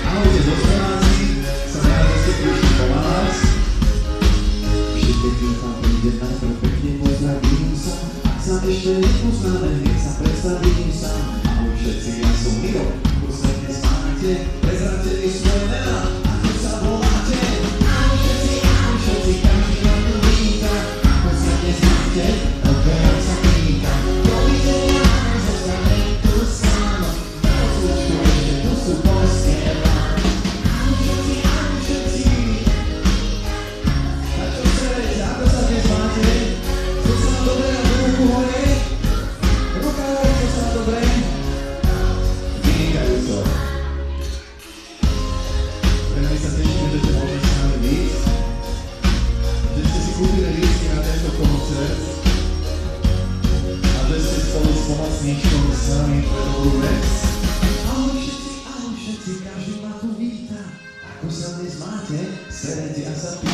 Ahojte dospeláci, som rád, že ste prišli po vás. Všetkých vám príde najprv pekne pozdravím sa. Ak sa ešte nepoznáme, nech sa predstavím sám. Ahoj všetci, ja som Miro, ako sa dnes máte, prezradte mi svoje mená, ako sa voláte. Ahoj všetci, každý vám tu víta, ako sa dnes máte, odberám sa pýta. Dovidenia, zostane tu sám, poslučku ešte tu sú postiela. Ahoj všetci, a čo chcete, ako sa dnes máte? Co sa vám dobre na ruku hore? Ruka hore, čo sa vám dobre? Vynikajúco. Veľmi sa tešíme, že ste môžete s nami byť, že ste si kúpili lístky na tento koncert a že ste spolu s pomocníčkom s nami pre dobrú vec. Ahoj všetci, každý ma tu víta. Ako sa dnes máte? Sedete a sa pýta.